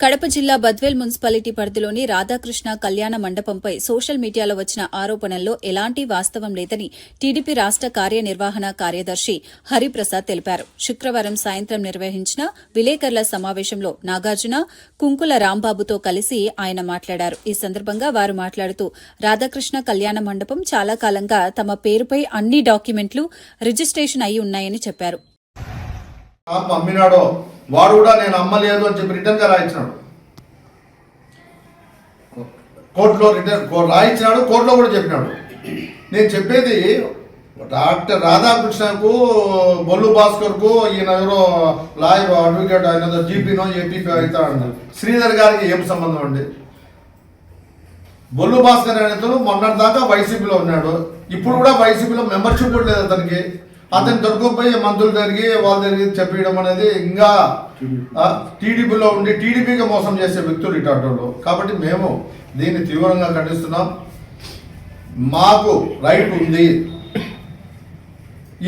కడప జిల్లా బద్వేల్ మున్సిపాలిటీ పరిధిలోని రాధాకృష్ణ కళ్యాణ మండపంపై సోషల్ మీడియాలో వచ్చిన ఆరోపణల్లో ఎలాంటి వాస్తవం లేదని టీడీపీ రాష్ట కార్యనిర్వహణ కార్యదర్శి హరిప్రసాద్ తెలిపారు. శుక్రవారం సాయంత్రం నిర్వహించిన విలేకరుల సమావేశంలో నాగార్జున, కుంకుల రాంబాబుతో కలిసి ఆయన మాట్లాడారు. ఈ సందర్భంగా వారు మాట్లాడుతూ రాధాకృష్ణ కళ్యాణ మండపం చాలా కాలంగా తమ పేరుపై అన్ని డాక్యుమెంట్లు రిజిస్ట్రేషన్ అయి ఉన్నాయని చెప్పారు. వాడు కూడా నేను అమ్మలేదు అని చెప్పి రిటర్న్ గా రాయించినాడు. కోర్టులో రాయించినాడు, కోర్టులో కూడా చెప్పినాడు. నేను చెప్పేది డాక్టర్ రాధాకృష్ణకు, బొల్లు భాస్కర్కు, ఈయన ఎవరో లాయర్ అడ్వకేట్, ఆయన జీపీనో ఏపీపీ అవుతాడు. శ్రీధర్ గారికి ఏం సంబంధం అండి? బొల్లు భాస్కర్ అనేది మొన్నటి దాకా వైసీపీలో ఉన్నాడు. ఇప్పుడు కూడా వైసీపీలో మెంబర్షిప్ కూడా లేదు అతనికి. అతను దొరకపోయి మంత్రులు జరిగి వాళ్ళ దగ్గర చెప్పడం అనేది ఇంకా టీడీపీలో ఉండి టీడీపీకి మోసం చేసే వ్యక్తులు ఇటాటోళ్ళు. కాబట్టి మేము దీన్ని తీవ్రంగా ఖండిస్తున్నాం. మాకు రైట్ ఉంది,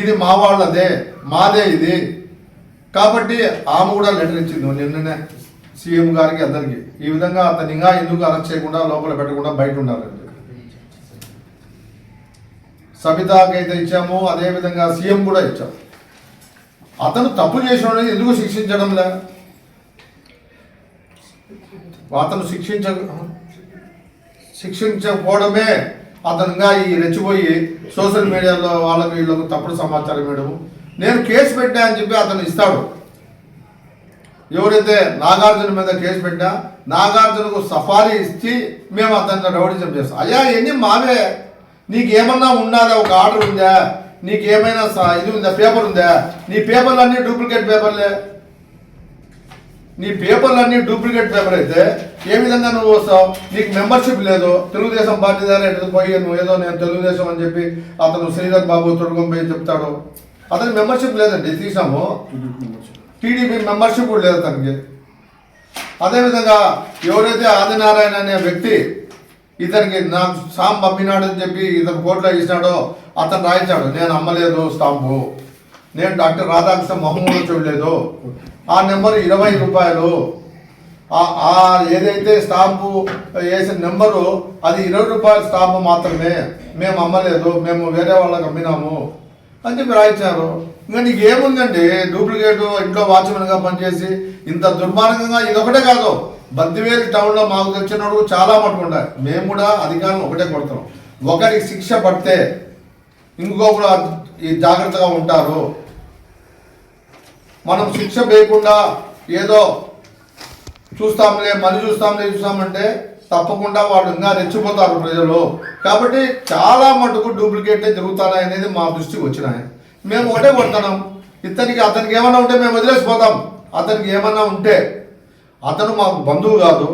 ఇది మా వాళ్ళదే, మాదే ఇది. కాబట్టి ఆమె కూడా లెటర్ ఇచ్చింది నిన్ననే సీఎం గారికి, అందరికి. ఈ విధంగా అతను ఇంకా ఎందుకు అరెస్ట్ చేయకుండా లోపల పెట్టకుండా బయట ఉండాలండి. సబితాకైతే ఇచ్చాము, అదేవిధంగా సీఎం కూడా ఇచ్చాము. అతను తప్పు చేసిన ఎందుకు శిక్షించడంలే? అతను శిక్షించకపోవడమే అతనుగా ఈ రెచ్చిపోయి సోషల్ మీడియాలో వాళ్ళకి వీళ్ళకు తప్పుడు సమాచారం ఇవ్వడం. నేను కేసు పెట్టా అని చెప్పి అతను ఇస్తాడు. ఎవరైతే నాగార్జున మీద కేసు పెట్టా, నాగార్జునకు సఫారీ ఇచ్చి మేము అతన్ని రౌడీజం చేస్తాం. అయ్యా ఎన్ని మావే, నీకేమన్నా ఉన్నదా? ఒక ఆర్డర్ ఉందా? నీకేమైనా ఇది ఉందా? పేపర్ ఉందా? నీ పేపర్లన్నీ డూప్లికేట్ పేపర్లే. నీ పేపర్లన్నీ డూప్లికేట్ పేపర్ అయితే ఏ విధంగా నువ్వు వస్తావు? నీకు మెంబర్షిప్ లేదు. తెలుగుదేశం పార్టీ ద్వారా ఎటు పోయి నువ్వు ఏదో నేను తెలుగుదేశం అని చెప్పి అతను శ్రీధర్ బాబు తొడుగుని పోయి చెప్తాడు. అతనికి మెంబర్షిప్ లేదండి, తీసాము. టీడీపీ మెంబర్షిప్ కూడా లేదు అతనికి. అదేవిధంగా ఎవరైతే ఆదినారాయణ అనే వ్యక్తి ఇతనికి నాకు స్టాంప్ పంపినాడు అని చెప్పి ఇతను కోర్టులో ఇచ్చినాడో అతను రాయించాడు, నేను అమ్మలేదు స్టాంపు, నేను డాక్టర్ రాధాకృష్ణ మొహమ్మూలో చూడలేదు, ఆ నెంబరు 20 రూపాయలు, ఏదైతే స్టాంపు వేసిన నెంబరు అది 20 రూపాయల స్టాంపు మాత్రమే, మేము అమ్మలేదు, మేము వేరే వాళ్ళకి అమ్మినాము అని చెప్పి రాయించారు. ఇంకా నీకు ఏముందండి? డూప్లికేట్ ఇంట్లో వాచ్మెన్గా పనిచేసి ఇంత దుర్మార్గంగా. ఇదొకటే కాదు, బద్దివేలు టౌన్లో మాకు తెచ్చినప్పుడు చాలా మటుకు ఉన్నాయి. మేము కూడా అధికారులను ఒకటే కొడతాం, ఒకరికి శిక్ష పడితే ఇంకొకరు ఈ జాగ్రత్తగా ఉంటారు. మనం శిక్ష వేయకుండా ఏదో చూస్తాంలే మళ్ళీ చూస్తామంటే తప్పకుండా వాళ్ళు ఇంకా రెచ్చిపోతారు ప్రజలు. కాబట్టి చాలా మటుకు డూప్లికేటే జరుగుతాయి అనేది మా దృష్టికి వచ్చినాయి. మేము ఒకటే కొడుతున్నాం, అతనికి ఏమన్నా ఉంటే మేము వదిలేసిపోతాం. అతనికి ఏమన్నా ఉంటే అతను మాకు బంధువు కాదు,